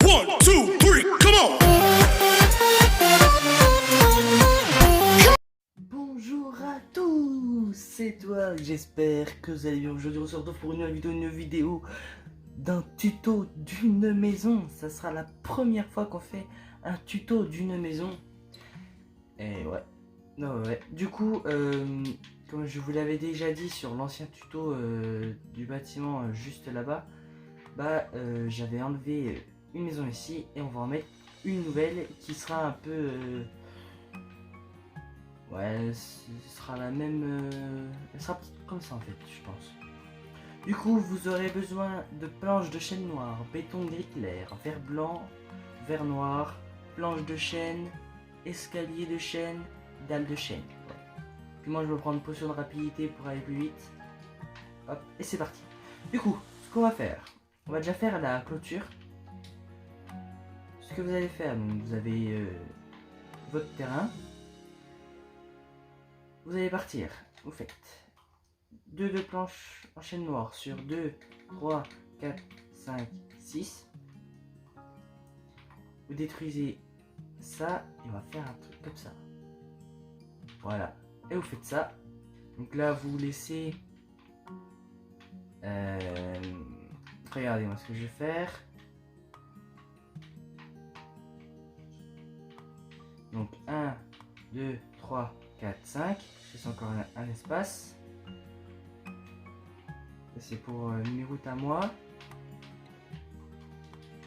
1, 2, 3, come on! Bonjour à tous, c'est toi, j'espère que vous allez bien. Aujourd'hui on se retrouve pour une vidéo d'un tuto d'une maison. Ça sera la première fois qu'on fait un tuto d'une maison. Et ouais, non ouais. Du coup, comme je vous l'avais déjà dit sur l'ancien tuto du bâtiment juste là-bas, j'avais enlevé une maison ici et on va en mettre une nouvelle qui sera un peu... ouais, ce sera la même... elle sera petite comme ça en fait, je pense. Du coup, vous aurez besoin de planches de chêne noir, béton gris clair, verre blanc, verre noir, planches de chêne, escalier de chêne, dalle de chêne. Ouais. Puis moi je vais prendre une potion de rapidité pour aller plus vite. Hop, et c'est parti. Du coup, ce qu'on va faire, on va déjà faire la clôture. Ce que vous allez faire, donc vous avez votre terrain. Vous allez partir, vous faites 2 planches en chêne noir sur 2, 3, 4, 5, 6. Vous détruisez ça et on va faire un truc comme ça. Voilà, et vous faites ça. Donc là vous laissez... regardez-moi ce que je vais faire. Donc 1, 2, 3, 4, 5. Je laisse encore un espace. C'est pour mes routes à moi.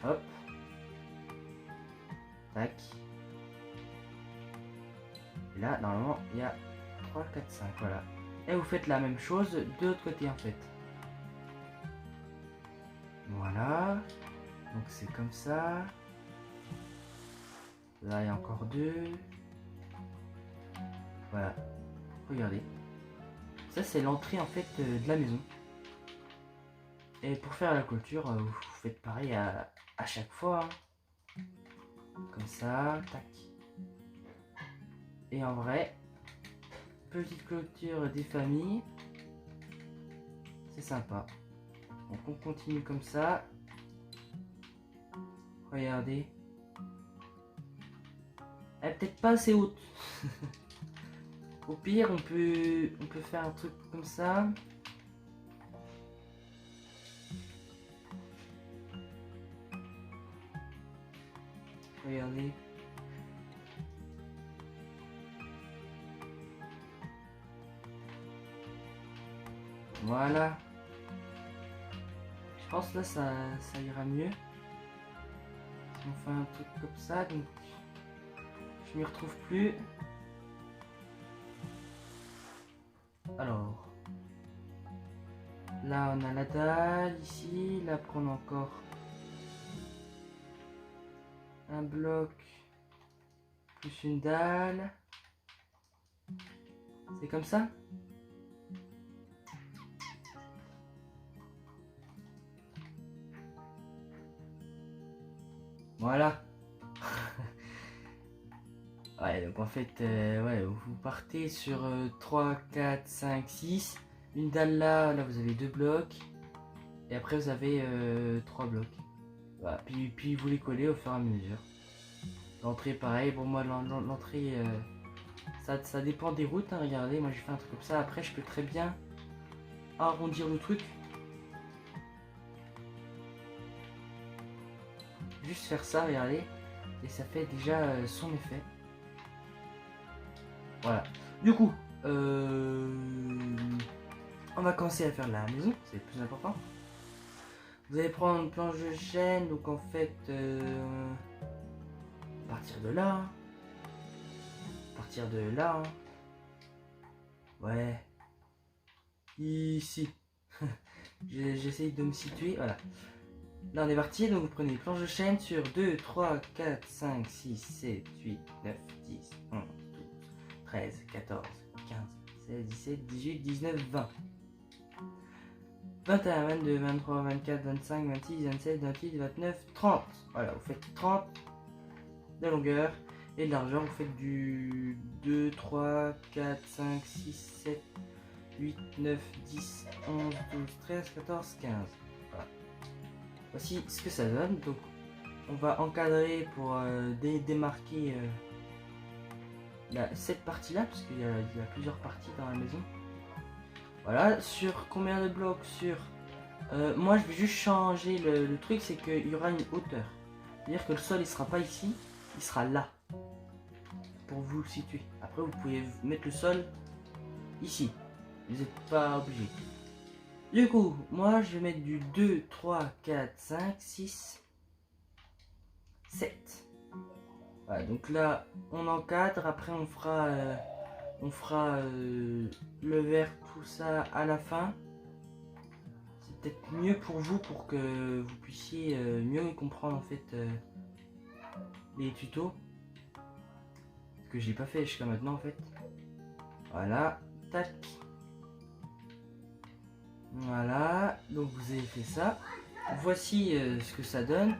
Hop. Tac. Et là, normalement, il y a 3, 4, 5. Voilà. Et vous faites la même chose de l'autre côté en fait. Voilà. Donc c'est comme ça. Là, il y a encore 2. Voilà. Regardez. Ça, c'est l'entrée en fait de la maison. Et pour faire la clôture, vous faites pareil à chaque fois. Hein. Comme ça, tac. Et en vrai, petite clôture des familles. C'est sympa. Donc on continue comme ça. Regardez. Elle est peut-être pas assez haute. Au pire, on peut faire un truc comme ça. Regardez. Voilà. Je pense là ça ira mieux. Si on fait un truc comme ça, donc je m'y retrouve plus. Alors. Là on a la dalle ici. Là après on a encore un bloc plus une dalle. C'est comme ça. Voilà. Ouais, donc en fait, ouais, vous partez sur 3, 4, 5, 6. Une dalle là, là vous avez 2 blocs. Et après vous avez 3 blocs. Voilà. Puis vous les collez au fur et à mesure. L'entrée pareil, pour moi l'entrée ça dépend des routes, hein, regardez, moi j'ai fait un truc comme ça, après je peux très bien arrondir le truc. Juste faire ça, regardez, et ça fait déjà son effet. Voilà, du coup, on va commencer à faire la maison, c'est le plus important. Vous allez prendre une planche de chêne, donc en fait, à partir de là, hein. Ouais, ici. J'essaye de me situer, voilà. Là on est parti, donc vous prenez une planche de chêne sur 2, 3, 4, 5, 6, 7, 8, 9, 10, 11, 12, 13, 14, 15, 16, 17, 18, 19, 20. 21, 22, 23, 24, 25, 26, 27, 28, 29, 30. Voilà, vous faites 30 de longueur. Et de largeur, vous faites du 2, 3, 4, 5, 6, 7, 8, 9, 10, 11, 12, 13, 14, 15. Voilà. Voici ce que ça donne. Donc on va encadrer pour démarquer cette partie-là, parce qu'il y a plusieurs parties dans la maison. Voilà, sur combien de blocs? Sur moi je vais juste changer le truc, c'est qu'il y aura une hauteur. C'est-à-dire que le sol il sera pas ici, il sera là. Pour vous le situer. Après vous pouvez mettre le sol ici. Vous n'êtes pas obligé. Du coup, moi je vais mettre du 2, 3, 4, 5, 6, 7. Voilà, donc là on encadre, après on fera le vert, tout ça à la fin. C'est peut-être mieux pour vous, pour que vous puissiez mieux comprendre en fait les tutos. Parce que j'ai pas fait jusqu'à maintenant en fait. Voilà, tac. Voilà, donc vous avez fait ça. Voici ce que ça donne.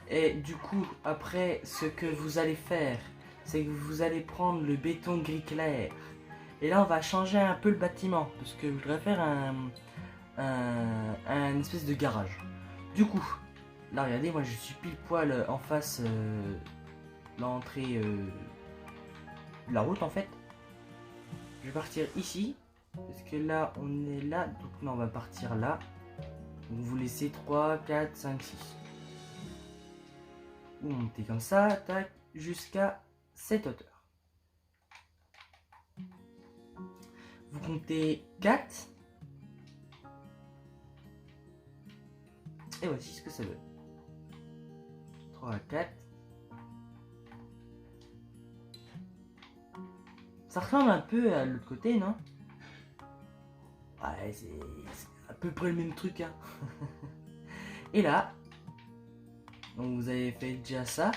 Et du coup, après, ce que vous allez faire, c'est que vous allez prendre le béton gris clair. Et là, on va changer un peu le bâtiment, parce que je voudrais faire un espèce de garage. Du coup, là, regardez, moi, je suis pile poil en face de l'entrée de la route, en fait. Je vais partir ici, parce que là, on est là. Donc là, on va partir là. Donc, vous laissez 3, 4, 5, 6. Vous montez comme ça, tac, jusqu'à cette hauteur. Vous comptez 4. Et voici ce que ça donne. 3, 4. Ça ressemble un peu à l'autre côté, non? Ouais, c'est à peu près le même truc, hein. Et là, donc vous avez fait déjà ça.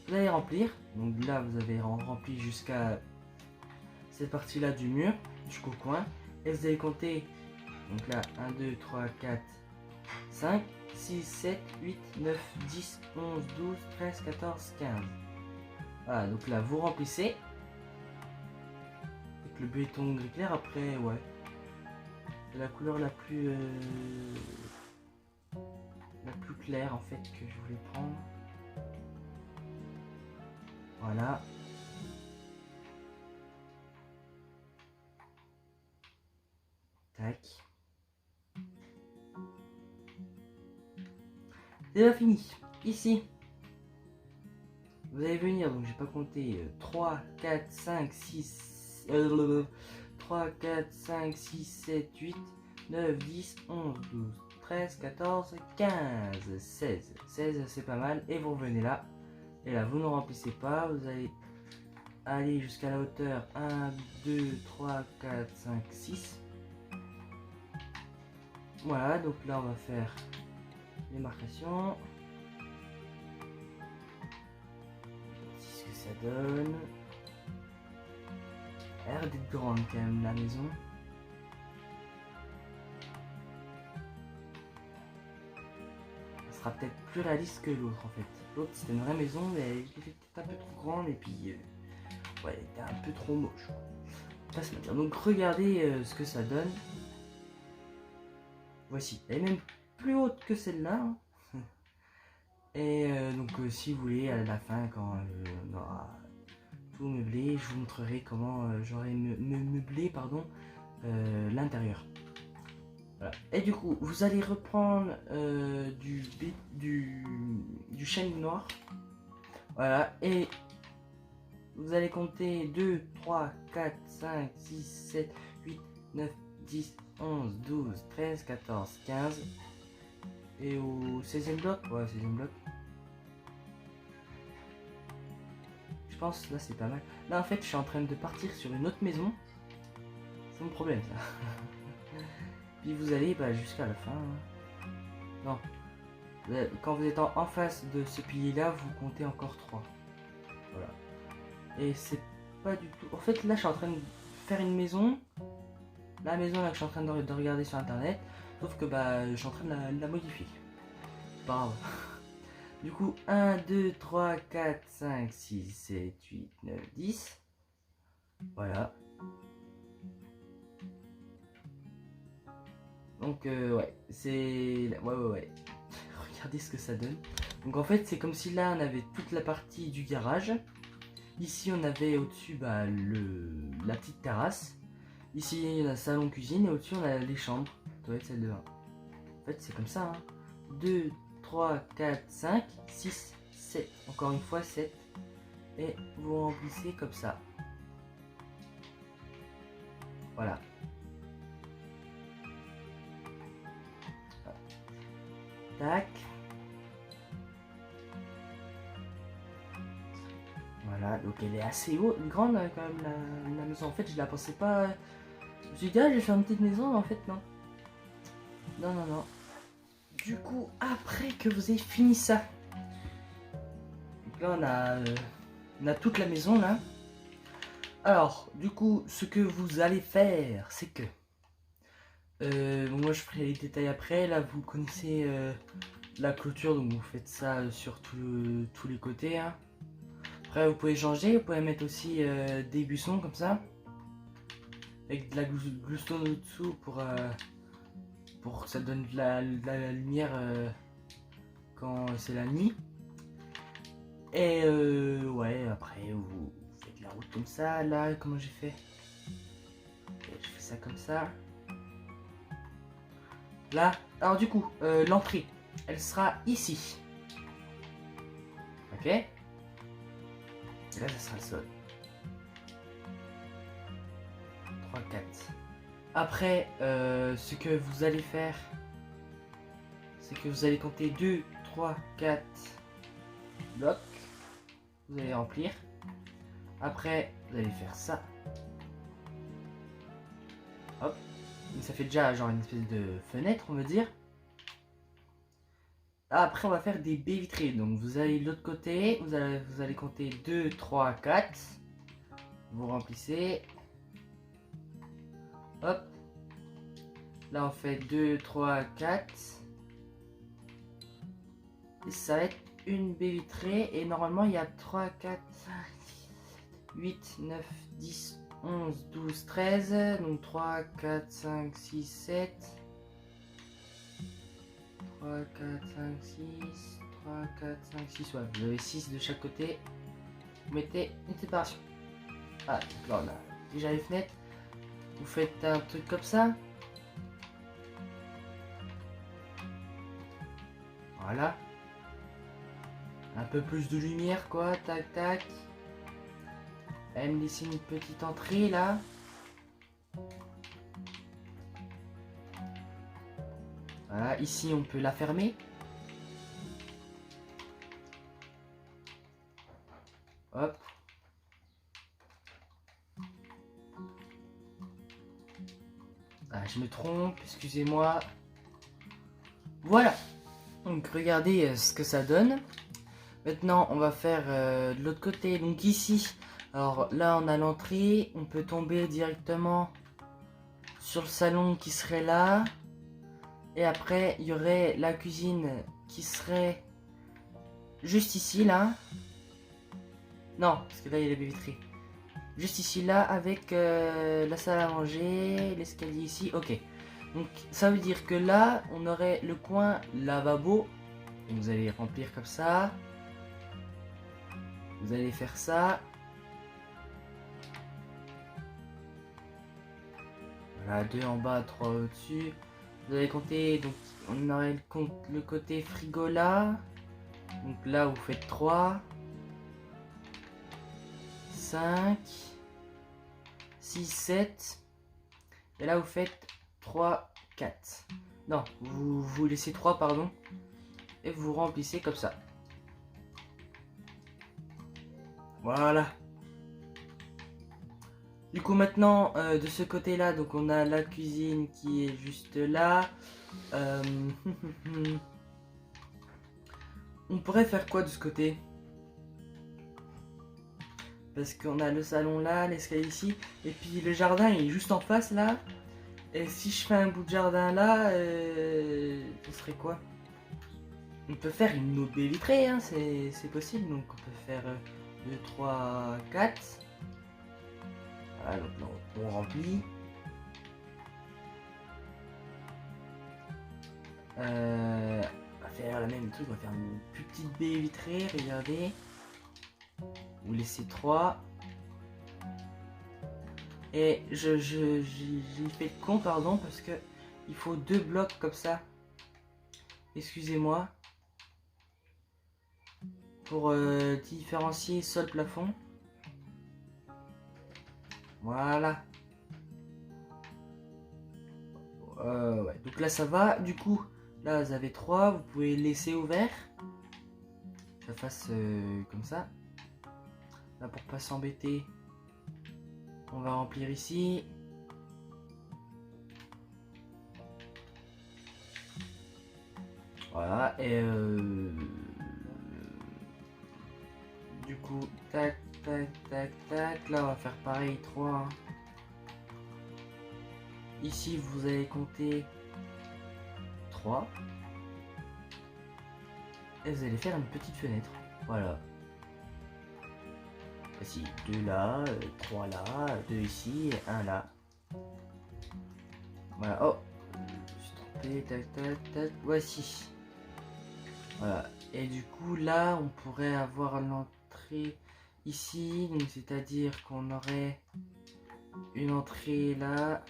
Vous allez remplir. Donc là, vous avez rempli jusqu'à cette partie-là du mur, jusqu'au coin. Et vous allez compter. Donc là, 1, 2, 3, 4, 5, 6, 7, 8, 9, 10, 11, 12, 13, 14, 15. Voilà, donc là, vous remplissez. Avec le béton gris clair, après, ouais. C'est la couleur la plus claire, en fait, que je voulais prendre. Voilà. Tac. C'est déjà fini. Ici, vous allez venir, donc j'ai pas compté, 3, 4, 5, 6, 3, 4, 5, 6, 7, 8, 9, 10, 11, 12, 13, 14, 15, 16. 16, c'est pas mal. Et vous revenez là. Et là, vous ne remplissez pas. Vous allez aller jusqu'à la hauteur 1, 2, 3, 4, 5, 6. Voilà, donc là, on va faire les marcations. Voici ce que ça donne. Elle a l'air d'être grande quand même, la maison. Elle sera peut-être plus réaliste que l'autre en fait. L'autre c'était une vraie maison, mais elle était peut-être un peu trop grande et puis ouais, elle était un peu trop moche. Pas se mentir. Donc regardez ce que ça donne. Voici, elle est même plus haute que celle-là. Hein. Et donc si vous voulez, à la fin, quand on aura tout meublé, je vous montrerai comment j'aurai meublé pardon, l'intérieur. Voilà. Et du coup, vous allez reprendre du chêne noir. Voilà, et vous allez compter 2, 3, 4, 5, 6, 7, 8, 9, 10, 11, 12, 13, 14, 15. Et au 16e bloc, ouais, 16e bloc. Je pense, là c'est pas mal. Là en fait, je suis en train de partir sur une autre maison. C'est mon problème ça. Puis vous allez jusqu'à la fin. Non. Quand vous êtes en face de ce pilier là, vous comptez encore 3. Voilà. Et c'est pas du tout... En fait là je suis en train de faire une maison. La maison là que je suis en train de regarder sur internet. Sauf que je suis en train de la modifier. C'est pas grave. Du coup 1, 2, 3, 4, 5, 6, 7, 8, 9, 10. Voilà. Donc ouais, c'est... Ouais. Regardez ce que ça donne. Donc en fait c'est comme si là on avait toute la partie du garage. Ici on avait au-dessus la petite terrasse. Ici il y a le salon cuisine et au-dessus on a les chambres. Ça doit être celle de 1. En fait c'est comme ça. 2, 3, 4, 5, 6, 7. Encore une fois 7. Et vous remplissez comme ça. Voilà. Tac. Voilà, donc elle est assez grande quand même la maison. En fait, je la pensais pas. Je me suis dit, ah, je vais faire une petite maison, mais en fait, non. Non, non, non. Du coup, après que vous ayez fini ça, donc là, on a toute la maison là. Alors, du coup, ce que vous allez faire, c'est que. Bon, moi, je ferai les détails après. Là, vous connaissez la clôture, donc vous faites ça sur tous les côtés. Hein. Après, vous pouvez changer, vous pouvez mettre aussi des buissons comme ça. Avec de la gluestone au-dessous pour que ça donne de la lumière quand c'est la nuit. Et ouais, après, vous faites la route comme ça. Là, comment j'ai fait? Okay, je fais ça comme ça. Là, alors du coup, l'entrée, elle sera ici. Ok? Et là, ça sera le sol. 3, 4. Après, ce que vous allez faire, c'est que vous allez compter 2, 3, 4 blocs. Vous allez remplir. Après, vous allez faire ça. Hop. Donc ça fait déjà genre une espèce de fenêtre, on va dire. Après, on va faire des baies vitrées. Donc vous allez de l'autre côté, vous allez compter 2, 3, 4. Vous remplissez. Hop. Là, on fait 2, 3, 4. Et ça va être une baie vitrée. Et normalement, il y a 3, 4, 5, 6, 7, 8, 9, 10, 11, 12, 13. Donc 3, 4, 5, 6, 7. 3, 4, 5, 6. 3, 4, 5, 6. Ouais, vous avez 6 de chaque côté. Vous mettez une séparation. Ah, donc là, on a déjà les fenêtres. Vous faites un truc comme ça. Voilà. Un peu plus de lumière, quoi. Tac, tac. Elle me laisse une petite entrée, là. Voilà, ici, on peut la fermer. Hop. Ah, je me trompe, excusez-moi. Voilà. Donc, regardez ce que ça donne. Maintenant, on va faire de l'autre côté. Donc ici, alors là, on a l'entrée. On peut tomber directement sur le salon qui serait là. Et après, il y aurait la cuisine qui serait juste ici, là. Non, parce que là, il y a la baie vitrée. Juste ici, là, avec la salle à manger, l'escalier ici. Ok. Donc, ça veut dire que là, on aurait le coin lavabo. Et vous allez remplir comme ça. Vous allez faire ça. Voilà, 2 en bas, 3 au-dessus. Vous allez compter, donc on aurait le côté frigo là. Donc là, vous faites 3, 5, 6, 7. Et là, vous faites 3, 4. Non, vous laissez 3, pardon. Et vous remplissez comme ça. Voilà. Du coup maintenant de ce côté là, donc on a la cuisine qui est juste là. On pourrait faire quoi de ce côté? Parce qu'on a le salon là, l'escalier ici, et puis le jardin il est juste en face là. Et si je fais un bout de jardin là, ce serait quoi? On peut faire une autre baie vitrée, hein, c'est possible. Donc on peut faire 2, 3, 4. Voilà, donc là, on remplit. On va faire la même truc, on va faire une plus petite baie vitrée, regardez. Vous laissez 3. Et j'ai fait le con, pardon, parce que il faut 2 blocs comme ça. Excusez-moi. Pour différencier sol-plafond. Voilà. Ouais. Donc là ça va. Du coup, là vous avez 3. Vous pouvez laisser ouvert. Que ça fasse comme ça. Là pour pas s'embêter, on va remplir ici. Voilà. Et du coup, tac, tac, tac, tac. Là on va faire pareil, 3. Ici, vous allez compter 3. Et vous allez faire une petite fenêtre. Voilà. Voici 2 là, 3 là, 2 ici et 1 là. Voilà. Oh, je suis trompé. Tac, tac, tac. Voici. Voilà. Et du coup, là, on pourrait avoir l'entrée ici. Donc, c'est-à-dire qu'on aurait une entrée là.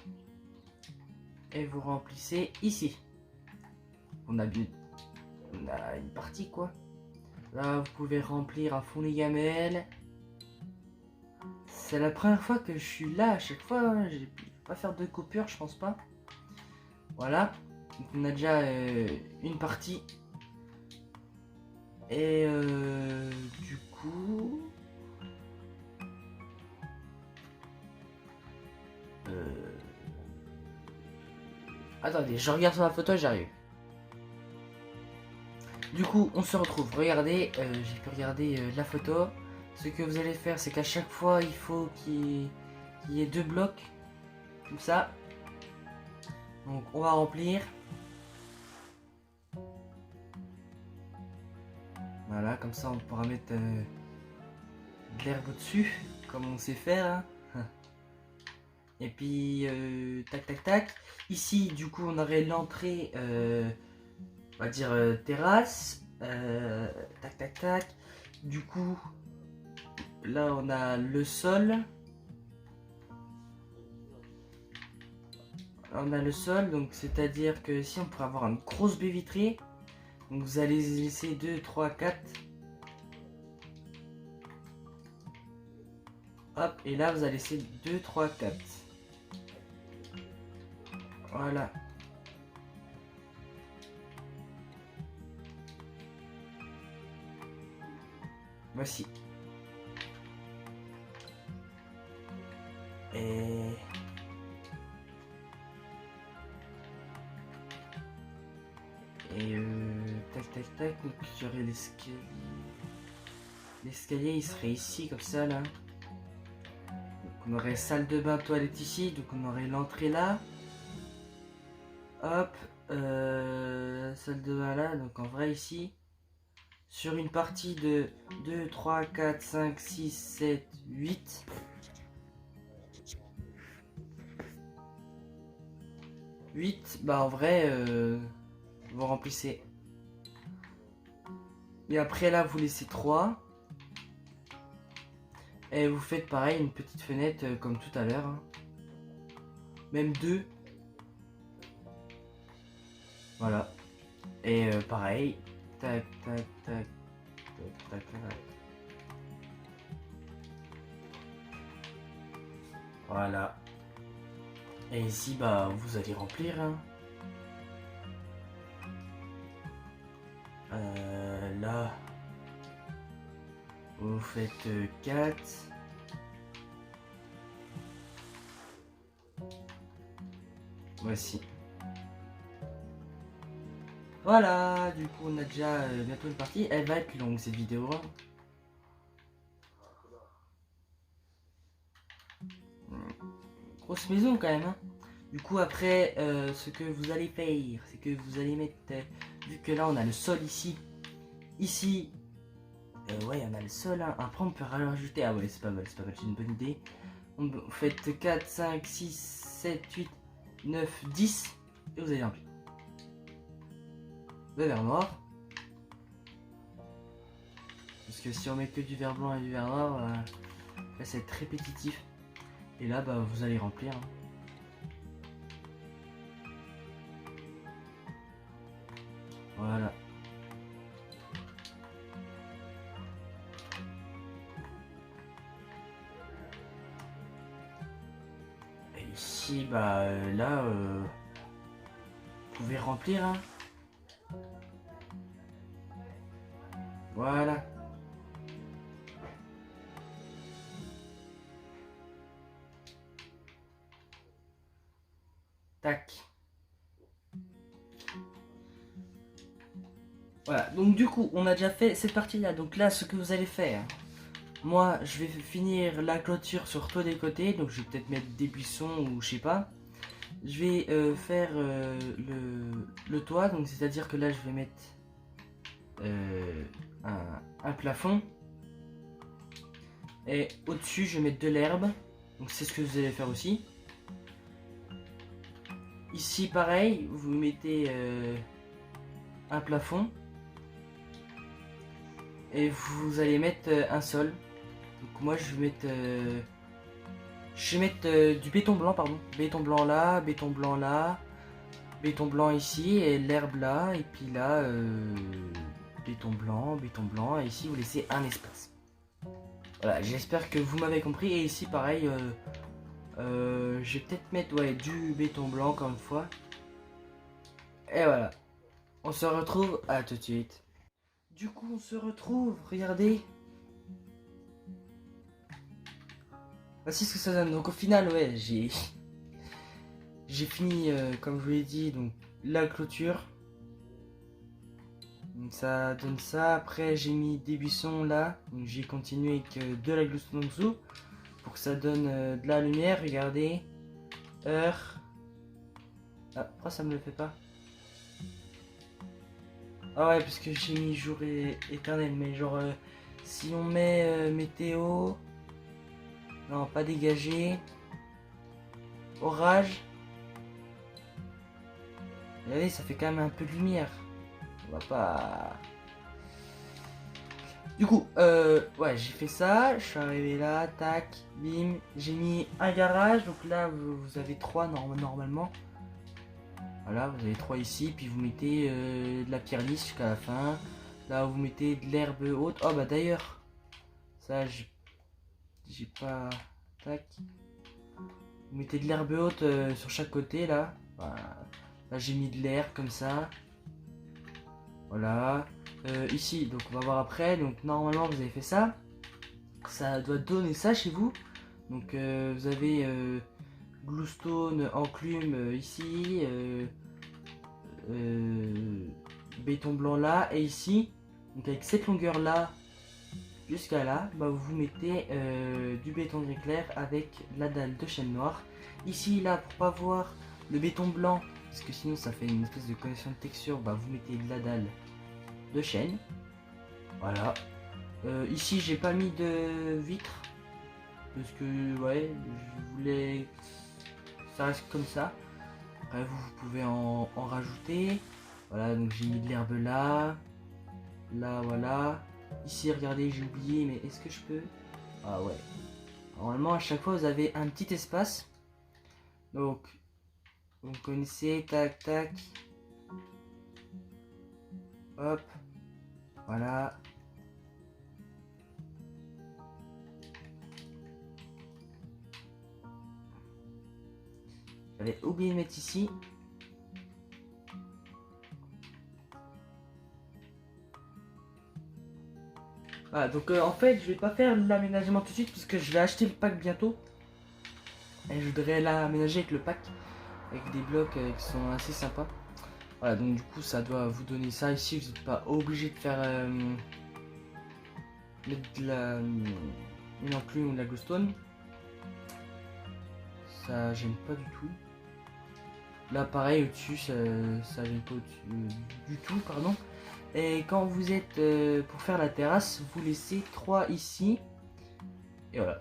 Et vous remplissez ici. On a une partie quoi. Là vous pouvez remplir un fond des gamelles. C'est la première fois que je suis là à chaque fois. Hein. Je vais pas faire de coupure, je pense pas. Voilà. Donc, on a déjà une partie. Et du coup. Attendez, je regarde sur la photo, j'arrive. Du coup, on se retrouve. Regardez, j'ai pu regarder la photo. Ce que vous allez faire, c'est qu'à chaque fois, il faut qu'il y ait 2 blocs. Comme ça. Donc, on va remplir. Voilà, comme ça, on pourra mettre de l'herbe au-dessus. Comme on sait faire. Hein. Et puis, tac, tac, tac. Ici, du coup, on aurait l'entrée, on va dire terrasse. Tac, tac, tac. Du coup, là, on a le sol. On a le sol, donc c'est-à-dire que ici, on pourrait avoir une grosse baie vitrée. Donc, vous allez laisser 2, 3, 4. Hop, et là, vous allez laisser 2, 3, 4. Voilà. Voici. Et... tac tac tac, donc j'aurai l'escalier. L'escalier il serait ici comme ça là. Donc on aurait salle de bain, toilette ici, donc on aurait l'entrée là. Hop, salle de bain là, donc en vrai ici. Sur une partie de 2, 3, 4, 5, 6, 7, 8. Bah en vrai, vous remplissez. Et après là, vous laissez 3. Et vous faites pareil, une petite fenêtre comme tout à l'heure. Hein. Même 2. Voilà. Et pareil. Tac, tac, tac, tac, tac, tac. Voilà. Et ici, bah, vous allez remplir. Hein. Là, vous faites 4. Voici. Voilà, du coup on a déjà bientôt une partie. Elle va être longue cette vidéo. Grosse maison quand même. Hein. Du coup après, ce que vous allez faire, c'est que vous allez mettre, vu que là on a le sol ici, ouais on a le sol. Hein. Après on peut rajouter, ah ouais c'est pas mal, c'est une bonne idée. Vous faites 4, 5, 6, 7, 8, 9, 10 et vous allez remplir. Le verre noir. Parce que si on met que du vert blanc et du vert noir, là ça va être répétitif. Et là bah vous allez remplir. Hein. Voilà. Et ici bah là vous pouvez remplir. Hein. Voilà. Tac. Voilà, donc du coup, on a déjà fait cette partie-là. Donc là, ce que vous allez faire, moi, je vais finir la clôture sur tous les côtés. Donc je vais peut-être mettre des buissons ou je sais pas. Je vais faire le toit. Donc c'est-à-dire que là, je vais mettre un plafond. Et au-dessus, je vais mettre de l'herbe. Donc c'est ce que vous allez faire aussi. Ici, pareil, vous mettez un plafond. Et vous allez mettre un sol. Donc moi je vais mettre du béton blanc, pardon. Béton blanc là, béton béton blanc ici et l'herbe là. Et puis là, béton blanc. Et ici vous laissez un espace. Voilà, j'espère que vous m'avez compris. Et ici pareil, je vais peut-être mettre du béton blanc encore une fois. Et voilà, on se retrouve à tout de suite. Du coup, on se retrouve, regardez. Voici ce que ça donne. Donc au final, ouais, j'ai fini, comme je vous l'ai dit, donc la clôture. Donc ça donne ça. Après, j'ai mis des buissons là. Donc j'ai continué avec de la glowstone en dessous pour que ça donne de la lumière. Regardez. Heure. Ah, pourquoi ça me le fait pas? Ah ouais, parce que j'ai mis jour éternel. Mais genre, si on met météo. Non, pas dégagé. Orage. Regardez, ça fait quand même un peu de lumière. On va pas... Du coup, ouais, j'ai fait ça. Je suis arrivé là, tac, bim. J'ai mis un garage. Donc là, vous avez 3 normalement. Voilà, vous avez 3 ici. Puis vous mettez de la pierre lisse jusqu'à la fin. Là, vous mettez de l'herbe haute. Oh, bah d'ailleurs, ça, j'ai pas... Tac. Vous mettez de l'herbe haute sur chaque côté, là. Voilà. Là, j'ai mis de l'herbe comme ça. Voilà. Ici, donc on va voir après. Donc normalement, vous avez fait ça. Ça doit donner ça chez vous. Donc vous avez glowstone, enclume ici. Béton blanc là. Et ici, donc avec cette longueur là jusqu'à là, bah, vous mettez du béton gris clair avec la dalle de chêne noir. Ici, là, pour pas voir le béton blanc, parce que sinon ça fait une espèce de connexion de texture, bah, vous mettez de la dalle de chêne. Voilà. Ici, j'ai pas mis de vitre parce que ouais, je voulais que ça reste comme ça. Après, vous pouvez en rajouter. Voilà, donc j'ai mis de l'herbe là. Là, voilà. Ici, regardez, j'ai oublié, mais est-ce que je peux? Ah ouais. Normalement, à chaque fois, vous avez un petit espace. Donc, vous connaissez, tac, tac. Hop. Voilà. J'avais oublié de mettre ici. Voilà, donc en fait, je vais pas faire l'aménagement tout de suite parce que je vais acheter le pack bientôt. Et je voudrais l'aménager avec le pack, avec des blocs qui sont assez sympas. Voilà, donc du coup, ça doit vous donner ça ici. Vous n'êtes pas obligé de faire mettre de une enclume ou de la glowstone. Ça gêne pas du tout. Là, pareil, au-dessus, ça gêne pas du tout, pardon. Et quand vous êtes pour faire la terrasse, vous laissez 3 ici. Et voilà.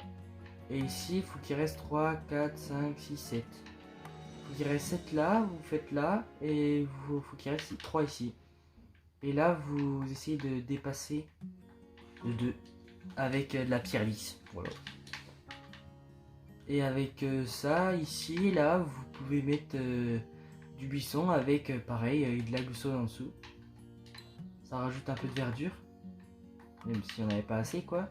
Et ici, il faut qu'il reste 3, 4, 5, 6, 7. Il faut qu'il reste 7 là, vous faites là. Et il faut qu'il reste 3 ici. Et là, vous essayez de dépasser de 2 avec de la pierre lisse. Voilà. Et avec ça, ici, là, vous pouvez mettre du buisson avec, pareil, de la glussole en dessous. Ça rajoute un peu de verdure. Même si on n'avait pas assez, quoi.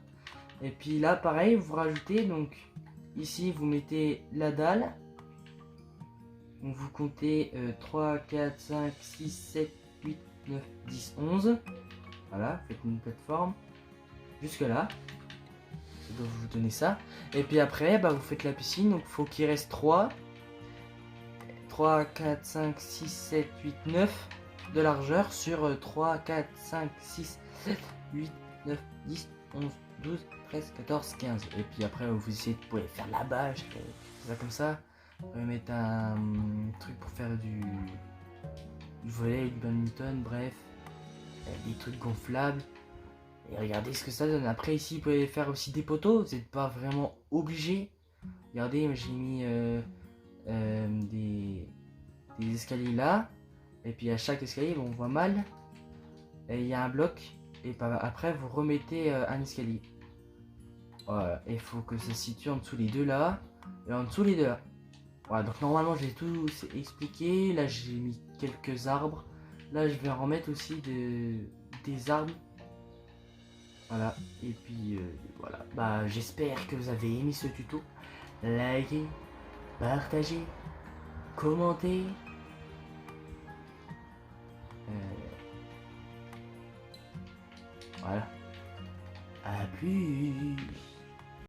Et puis là, pareil, vous rajoutez, donc, ici, vous mettez la dalle. Donc, vous comptez 3, 4, 5, 6, 7, 8, 9, 10, 11. Voilà, faites une plateforme. Jusque là. Ça doit vous donner ça. Et puis après, bah, vous faites la piscine. Donc il faut qu'il reste 3, 4, 5, 6, 7, 8, 9 de largeur sur 3, 4, 5, 6, 7, 8, 9, 10, 11, 12, 13, 14, 15. Et puis après, vous essayez de pouvoir faire la bâche. Ça comme ça. Vous pouvez mettre un truc pour faire du volley, du badminton, bref. Des trucs gonflables. Et regardez ce que ça donne. Après ici vous pouvez faire aussi des poteaux. Vous n'êtes pas vraiment obligé. Regardez, j'ai mis des escaliers là. Et puis à chaque escalier, bon, on voit mal. Et il y a un bloc. Et après vous remettez un escalier. Voilà. Et il faut que ça se situe en dessous les deux là. Et en dessous les deux là. Voilà, donc normalement j'ai tout expliqué. Là j'ai mis quelques arbres. Là je vais en remettre aussi des arbres. Voilà, et puis voilà, bah j'espère que vous avez aimé ce tuto. Likez, partagez, commentez. Voilà, à plus.